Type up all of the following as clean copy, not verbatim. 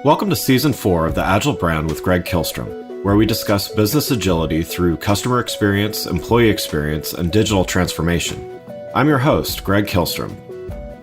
Welcome to Season 4 of The Agile Brand with Greg Kihlstrom, where we discuss business agility through customer experience, employee experience, and digital transformation. I'm your host, Greg Kihlstrom.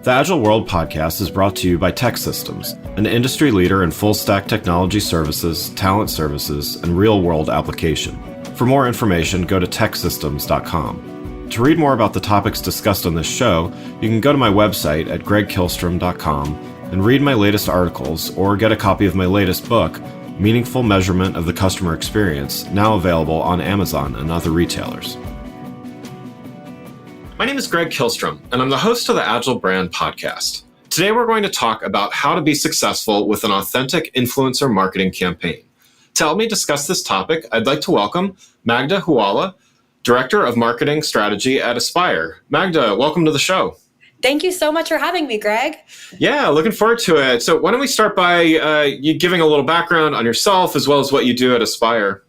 The Agile World podcast is brought to you by TEKsystems, an industry leader in full-stack technology services, talent services, and real-world application. For more information, go to teksystems.com. To read more about the topics discussed on this show, you can go to my website at gregkihlstrom.com and read my latest articles or get a copy of my latest book, Meaningful Measurement of the Customer Experience, now available on Amazon and other retailers. My name is Greg Kihlstrom, and I'm the host of the Agile Brand podcast. Today we're going to talk about how to be successful with an authentic influencer marketing campaign. To help me discuss this topic, I'd like to welcome Magda Houalla, Director of Marketing Strategy at Aspire. Magda, welcome to the show. Thank you so much for having me, Greg. Yeah, looking forward to it. So why don't we start by you giving a little background on yourself as well as what you do at Aspire?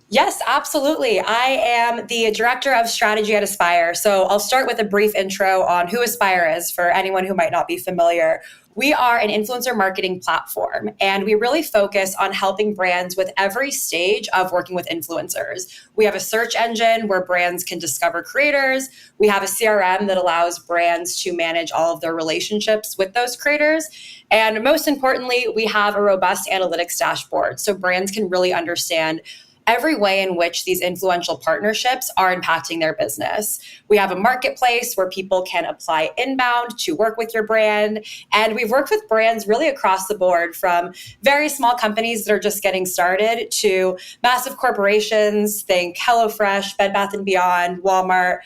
Yes, absolutely. I am the Director of Strategy at Aspire. So I'll start with a brief intro on who Aspire is for anyone who might not be familiar. We are an influencer marketing platform, and we really focus on helping brands with every stage of working with influencers. We have a search engine where brands can discover creators. We have a CRM that allows brands to manage all of their relationships with those creators. And most importantly, we have a robust analytics dashboard so brands can really understand every way in which these influential partnerships are impacting their business. We have a marketplace where people can apply inbound to work with your brand. And we've worked with brands really across the board, from very small companies that are just getting started to massive corporations, think HelloFresh, Bed Bath & Beyond, Walmart,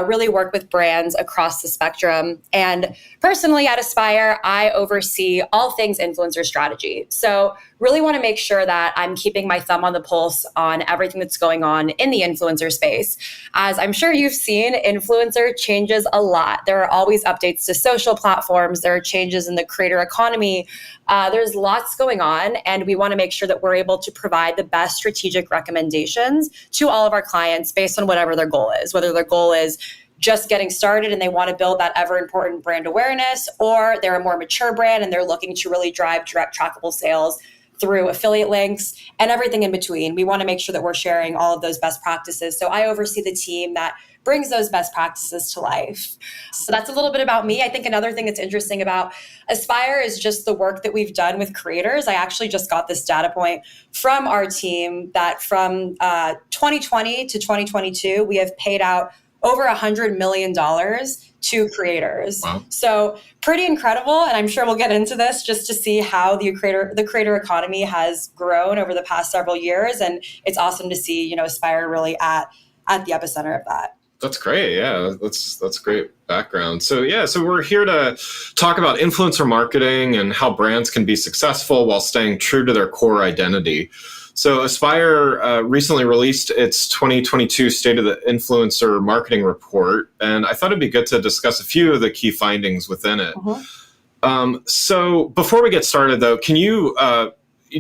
really work with brands across the spectrum. And personally at Aspire, I oversee all things influencer strategy. So really want to make sure that I'm keeping my thumb on the pulse on everything that's going on in the influencer space. As I'm sure you've seen, influencer changes a lot. There are always updates to social platforms. There are changes in the creator economy. There's lots going on, and we want to make sure that we're able to provide the best strategic recommendations to all of our clients based on whatever their goal is, whether their goal is just getting started and they want to build that ever important brand awareness, or they're a more mature brand and they're looking to really drive direct trackable sales through affiliate links and everything in between. We want to make sure that we're sharing all of those best practices. So I oversee the team that brings those best practices to life. So that's a little bit about me. I think another thing that's interesting about Aspire is just the work that we've done with creators. I actually just got this data point from our team that from 2020 to 2022, we have paid out over $100 million to creators. Wow. So pretty incredible. And I'm sure we'll get into this just to see how the creator economy has grown over the past several years. And it's awesome to see, Aspire really at the epicenter of that. That's great. Yeah, that's great background. So we're here to talk about influencer marketing and how brands can be successful while staying true to their core identity. So Aspire recently released its 2022 State of the Influencer Marketing Report, and I thought it'd be good to discuss a few of the key findings within it. Mm-hmm. So before we get started, though, can you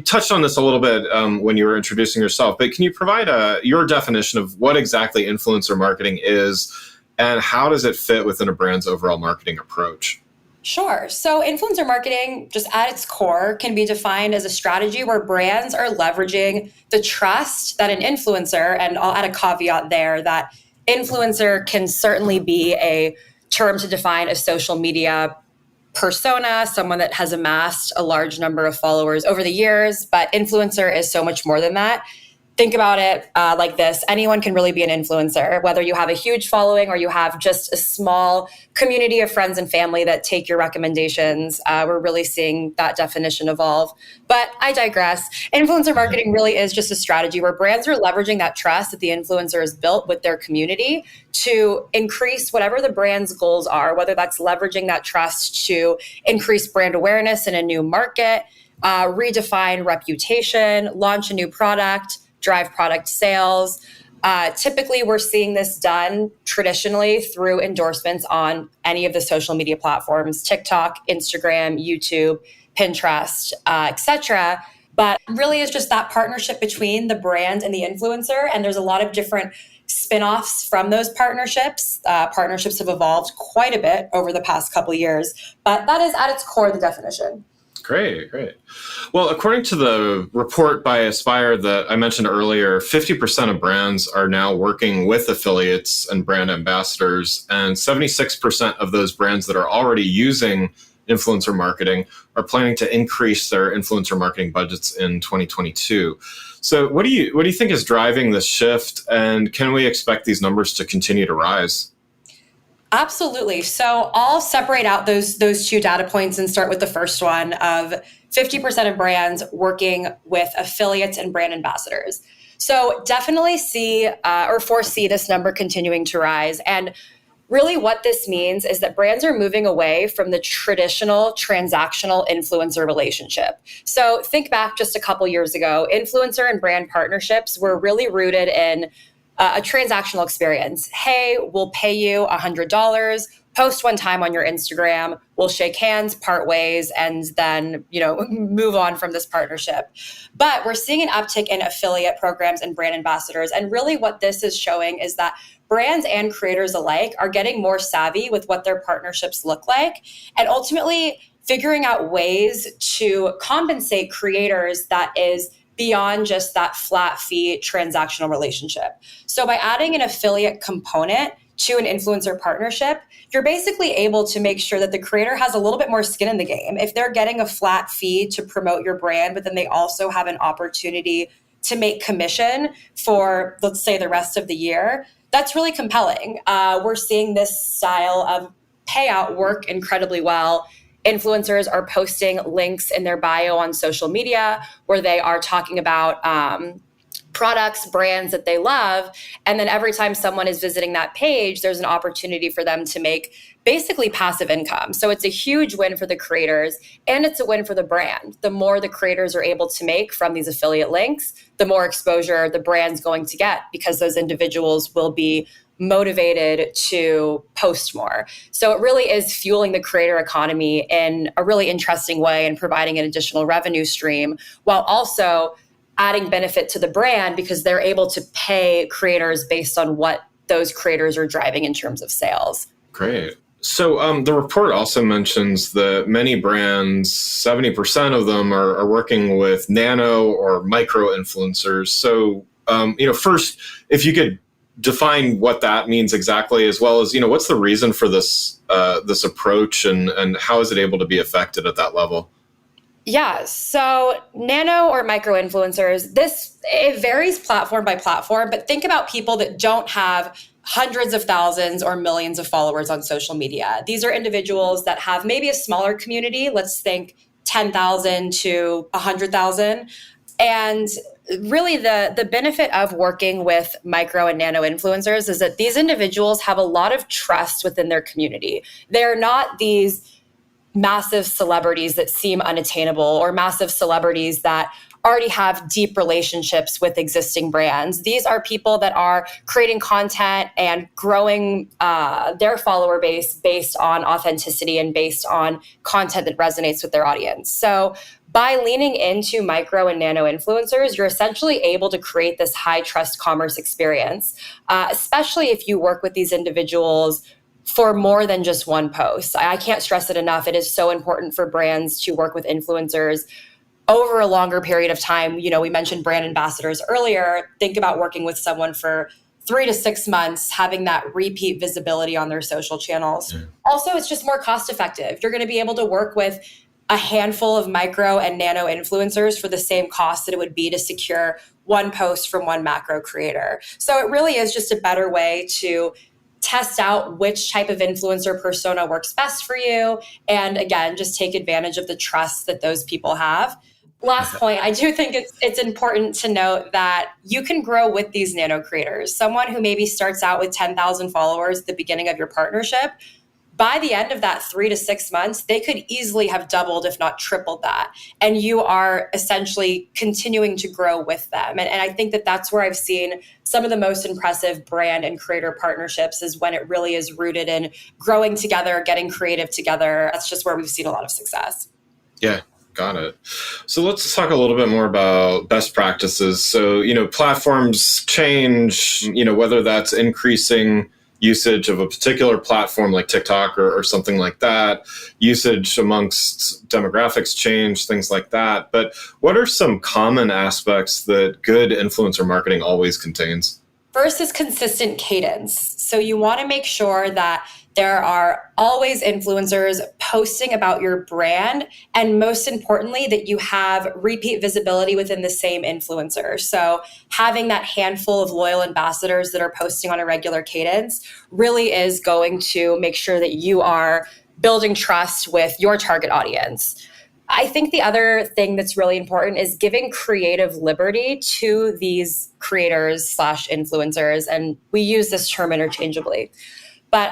touched on this a little bit when you were introducing yourself, but can you provide your definition of what exactly influencer marketing is and how does it fit within a brand's overall marketing approach? Sure. So influencer marketing, just at its core, can be defined as a strategy where brands are leveraging the trust that an influencer, and I'll add a caveat there, that influencer can certainly be a term to define a social media persona, someone that has amassed a large number of followers over the years, but influencer is so much more than that. Think about it like this. Anyone can really be an influencer, whether you have a huge following or you have just a small community of friends and family that take your recommendations. We're really seeing that definition evolve. But I digress. Influencer marketing really is just a strategy where brands are leveraging that trust that the influencer has built with their community to increase whatever the brand's goals are, whether that's leveraging that trust to increase brand awareness in a new market, redefine reputation, launch a new product, drive product sales. Typically, we're seeing this done traditionally through endorsements on any of the social media platforms, TikTok, Instagram, YouTube, Pinterest, etc. But really is just that partnership between the brand and the influencer. And there's a lot of different spin-offs from those partnerships. Partnerships have evolved quite a bit over the past couple of years, but that is at its core the definition. Great, great. Well, according to the report by Aspire that I mentioned earlier, 50% of brands are now working with affiliates and brand ambassadors, and 76% of those brands that are already using influencer marketing are planning to increase their influencer marketing budgets in 2022. So, what do you think is driving this shift, and can we expect these numbers to continue to rise? Absolutely. So I'll separate out those two data points and start with the first one of 50% of brands working with affiliates and brand ambassadors. So definitely see or foresee this number continuing to rise. And really what this means is that brands are moving away from the traditional transactional influencer relationship. So think back just a couple years ago, influencer and brand partnerships were really rooted in a transactional experience. Hey, we'll pay you $100, post one time on your Instagram, we'll shake hands, part ways, and then, move on from this partnership. But we're seeing an uptick in affiliate programs and brand ambassadors. And really what this is showing is that brands and creators alike are getting more savvy with what their partnerships look like, and ultimately figuring out ways to compensate creators that is beyond just that flat fee transactional relationship. So by adding an affiliate component to an influencer partnership, you're basically able to make sure that the creator has a little bit more skin in the game. If they're getting a flat fee to promote your brand, but then they also have an opportunity to make commission for, let's say, the rest of the year, that's really compelling. We're seeing this style of payout work incredibly well. Influencers are posting links in their bio on social media where they are talking about products, brands that they love. And then every time someone is visiting that page, there's an opportunity for them to make basically passive income. So it's a huge win for the creators and it's a win for the brand. The more the creators are able to make from these affiliate links, the more exposure the brand's going to get because those individuals will be motivated to post more. So it really is fueling the creator economy in a really interesting way and providing an additional revenue stream while also adding benefit to the brand because they're able to pay creators based on what those creators are driving in terms of sales. Great. So the report also mentions that many brands, 70% of them are working with nano or micro influencers. So, first, if you could define what that means exactly, as well as, what's the reason for this approach and how is it able to be affected at that level? Yeah, so nano or micro influencers, it varies platform by platform, but think about people that don't have hundreds of thousands or millions of followers on social media. These are individuals that have maybe a smaller community, let's think 10,000 to 100,000. And really the benefit of working with micro and nano influencers is that these individuals have a lot of trust within their community. They're not these massive celebrities that seem unattainable or massive celebrities that already have deep relationships with existing brands. These are people that are creating content and growing their follower base based on authenticity and based on content that resonates with their audience. So by leaning into micro and nano influencers, you're essentially able to create this high trust commerce experience, especially if you work with these individuals for more than just one post. I can't stress it enough. It is so important for brands to work with influencers over a longer period of time. We mentioned brand ambassadors earlier. Think about working with someone for 3 to 6 months, having that repeat visibility on their social channels. Yeah. Also, it's just more cost effective. You're going to be able to work with a handful of micro and nano influencers for the same cost that it would be to secure one post from one macro creator. So it really is just a better way to test out which type of influencer persona works best for you. And again, just take advantage of the trust that those people have. Last point, I do think it's important to note that you can grow with these nano creators. Someone who maybe starts out with 10,000 followers at the beginning of your partnership, by the end of that 3 to 6 months, they could easily have doubled, if not tripled that. And you are essentially continuing to grow with them. And I think that that's where I've seen some of the most impressive brand and creator partnerships is when it really is rooted in growing together, getting creative together. That's just where we've seen a lot of success. Yeah. Got it. So let's talk a little bit more about best practices. So, platforms change, whether that's increasing usage of a particular platform like TikTok or something like that, usage amongst demographics change, things like that. But what are some common aspects that good influencer marketing always contains? First is consistent cadence. So you want to make sure that there are always influencers posting about your brand, and most importantly, that you have repeat visibility within the same influencer. So having that handful of loyal ambassadors that are posting on a regular cadence really is going to make sure that you are building trust with your target audience. I think the other thing that's really important is giving creative liberty to these creators slash influencers. And we use this term interchangeably. But,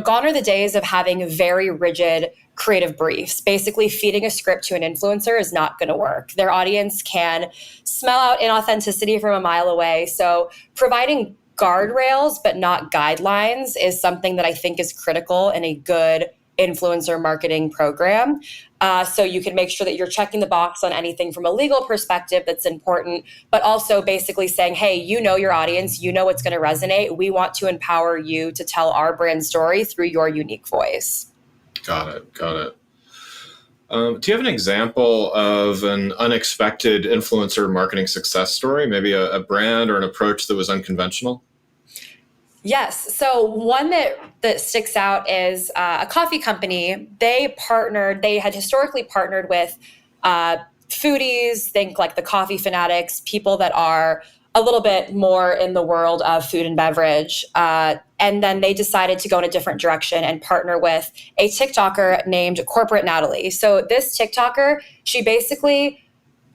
gone are the days of having very rigid creative briefs. Basically, feeding a script to an influencer is not going to work. Their audience can smell out inauthenticity from a mile away. So providing guardrails, but not guidelines, is something that I think is critical in a good influencer marketing program. So you can make sure that you're checking the box on anything from a legal perspective that's important, but also basically saying, hey, you know your audience, you know what's going to resonate. We want to empower you to tell our brand story through your unique voice. Got it. Do you have an example of an unexpected influencer marketing success story, maybe a brand or an approach that was unconventional? Yes. So one that sticks out is a coffee company. They had historically partnered with foodies, think like the coffee fanatics, people that are a little bit more in the world of food and beverage. And then they decided to go in a different direction and partner with a TikToker named Corporate Natalie. So this TikToker, she basically,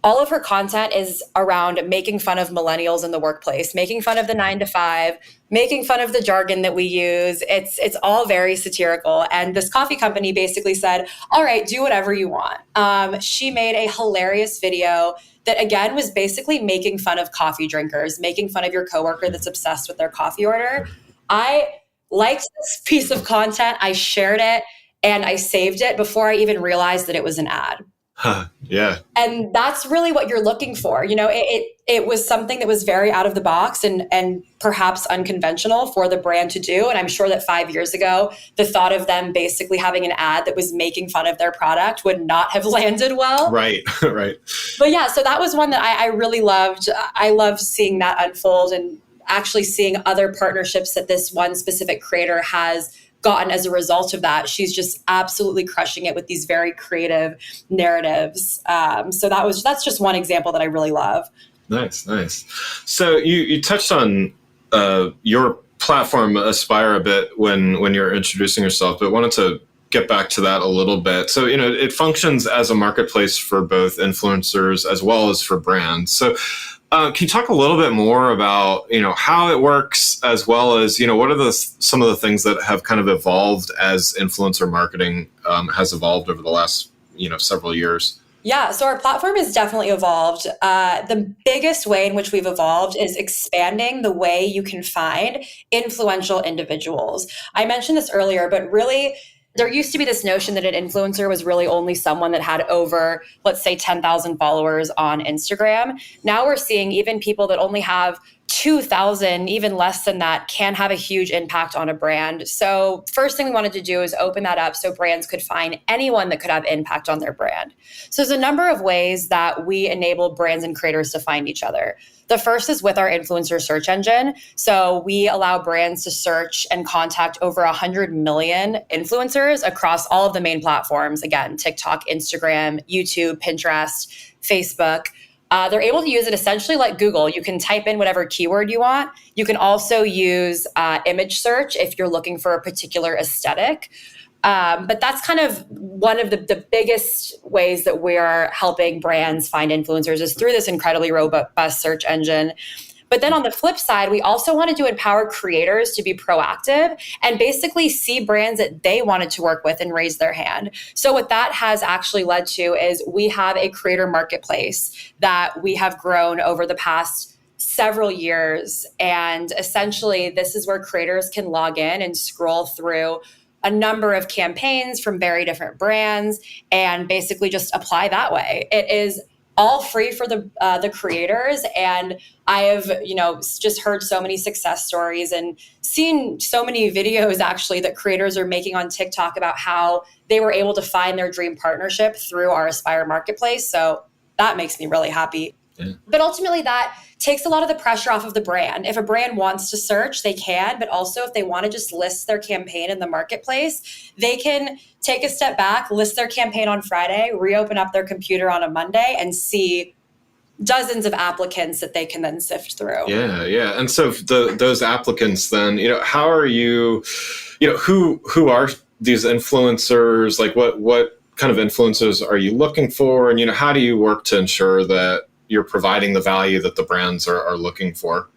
all of her content is around making fun of millennials in the workplace, making fun of the 9 to 5, making fun of the jargon that we use. It's all very satirical. And this coffee company basically said, all right, do whatever you want. She made a hilarious video that, again, was basically making fun of coffee drinkers, making fun of your coworker that's obsessed with their coffee order. I liked this piece of content. I shared it and I saved it before I even realized that it was an ad. Yeah. And that's really what you're looking for. It was something that was very out of the box and perhaps unconventional for the brand to do. And I'm sure that 5 years ago, the thought of them basically having an ad that was making fun of their product would not have landed well. Right. But yeah, so that was one that I really loved. I loved seeing that unfold and actually seeing other partnerships that this one specific creator has gotten as a result of that. She's just absolutely crushing it with these very creative narratives. So that's just one example that I really love. Nice. So you touched on your platform Aspire a bit when you're introducing yourself, but wanted to get back to that a little bit. So, it functions as a marketplace for both influencers as well as for brands. So can you talk a little bit more about, how it works, as well as, what are some of the things that have kind of evolved as influencer marketing has evolved over the last, several years? Yeah, so our platform has definitely evolved. The biggest way in which we've evolved is expanding the way you can find influential individuals. I mentioned this earlier, but really, there used to be this notion that an influencer was really only someone that had over, let's say, 10,000 followers on Instagram. Now we're seeing even people that only have 2,000, even less than that, can have a huge impact on a brand. So first thing we wanted to do is open that up so brands could find anyone that could have impact on their brand. So there's a number of ways that we enable brands and creators to find each other. The first is with our influencer search engine. So we allow brands to search and contact over 100 million influencers across all of the main platforms. Again, TikTok, Instagram, YouTube, Pinterest, Facebook. They're able to use it essentially like Google. You can type in whatever keyword you want. You can also use image search if you're looking for a particular aesthetic. But that's kind of one of the biggest ways that we're helping brands find influencers is through this incredibly robust search engine. But then on the flip side, we also wanted to empower creators to be proactive and basically see brands that they wanted to work with and raise their hand. So what that has actually led to is we have a creator marketplace that we have grown over the past several years. And essentially, this is where creators can log in and scroll through a number of campaigns from very different brands and basically just apply that way. It is all free for the creators. And I have, just heard so many success stories and seen so many videos actually that creators are making on TikTok about how they were able to find their dream partnership through our Aspire marketplace. So that makes me really happy. Yeah. But ultimately that takes a lot of the pressure off of the brand. If a brand wants to search, they can, but also if they want to just list their campaign in the marketplace, they can take a step back, list their campaign on Friday, reopen up their computer on a Monday and see dozens of applicants that they can then sift through. Yeah. And so those applicants then, how are you, who are these influencers? Like what kind of influencers are you looking for? And, how do you work to ensure that you're providing the value that the brands are looking for?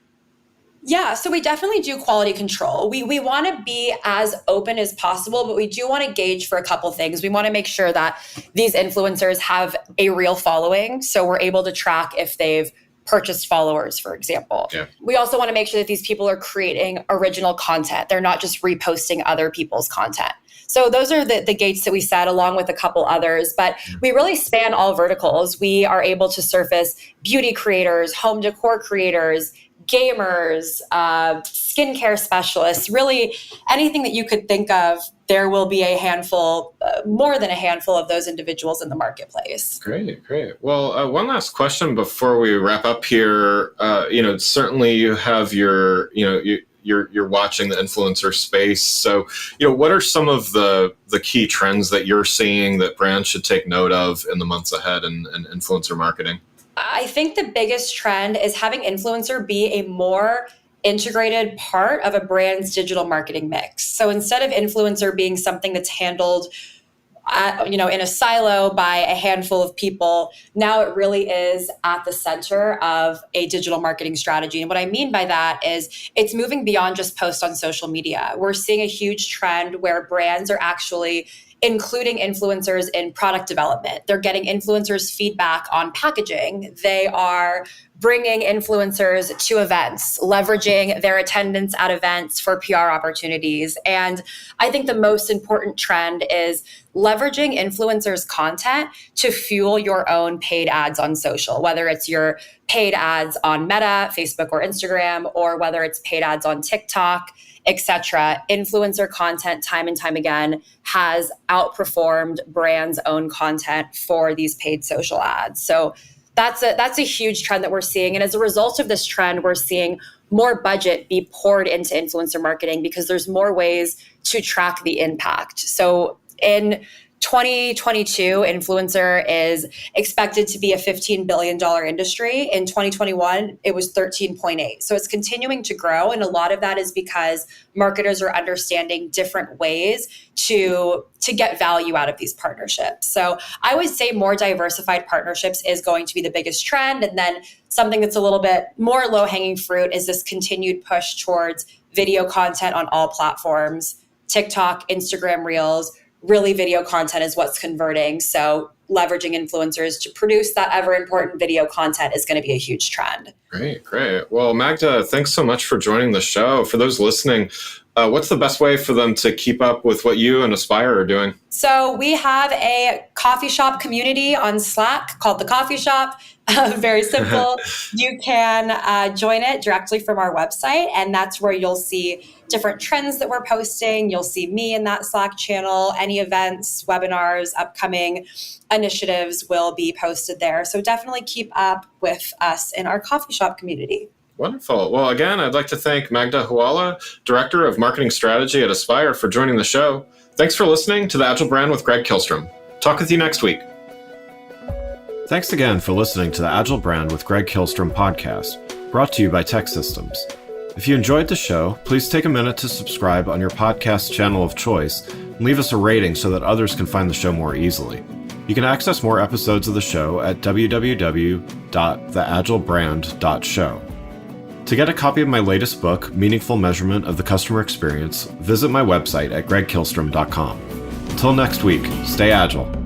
Yeah, so we definitely do quality control. We want to be as open as possible, but we do want to gauge for a couple things. We want to make sure that these influencers have a real following, so we're able to track if they've purchased followers, for example. Yeah. We also want to make sure that these people are creating original content. They're not just reposting other people's content. So those are the gates that we set along with a couple others, but we really span all verticals. We are able to surface beauty creators, home decor creators, gamers, skincare specialists, really anything that you could think of. There will be a handful, more than a handful of those individuals in the marketplace. Great. Well, one last question before we wrap up here. Certainly you have you're watching the influencer space. So, what are some of the key trends that you're seeing that brands should take note of in the months ahead in influencer marketing? I think the biggest trend is having influencer be a more integrated part of a brand's digital marketing mix. So instead of influencer being something that's handled in a silo by a handful of people, now it really is at the center of a digital marketing strategy. And what I mean by that is it's moving beyond just posts on social media. We're seeing a huge trend where brands are actually including influencers in product development. They're getting influencers' feedback on packaging. They are bringing influencers to events, leveraging their attendance at events for PR opportunities. And I think the most important trend is leveraging influencers' content to fuel your own paid ads on social, whether it's your paid ads on Meta, Facebook, or Instagram, or whether it's paid ads on TikTok, etc. Influencer content time and time again has outperformed brands' own content for these paid social ads. So that's a huge trend that we're seeing. And as a result of this trend, we're seeing more budget be poured into influencer marketing because there's more ways to track the impact. So in 2022, influencer is expected to be a $15 billion industry. In 2021, it was 13.8. So it's continuing to grow. And a lot of that is because marketers are understanding different ways to get value out of these partnerships. So I would say more diversified partnerships is going to be the biggest trend. And then something that's a little bit more low-hanging fruit is this continued push towards video content on all platforms, TikTok, Instagram Reels. Really, video content is what's converting. So leveraging influencers to produce that ever important video content is going to be a huge trend. Great. Well, Magda, thanks so much for joining the show. For those listening, what's the best way for them to keep up with what you and Aspire are doing? So we have a coffee shop community on Slack called The Coffee Shop. Very simple. You can join it directly from our website, and that's where you'll see different trends that we're posting. You'll see me in that Slack channel. Any events, webinars, upcoming initiatives will be posted there. So definitely keep up with us in our coffee shop community. Wonderful. Well, again, I'd like to thank Magda Houalla, Director of Marketing Strategy at Aspire, for joining the show. Thanks for listening to The Agile Brand with Greg Kihlstrom. Talk with you next week. Thanks again for listening to the Agile Brand with Greg Kihlstrom podcast, brought to you by Tech Systems. If you enjoyed the show, please take a minute to subscribe on your podcast channel of choice and leave us a rating so that others can find the show more easily. You can access more episodes of the show at www.theagilebrand.show. To get a copy of my latest book, Meaningful Measurement of the Customer Experience, visit my website at gregkihlstrom.com. Until next week, stay agile.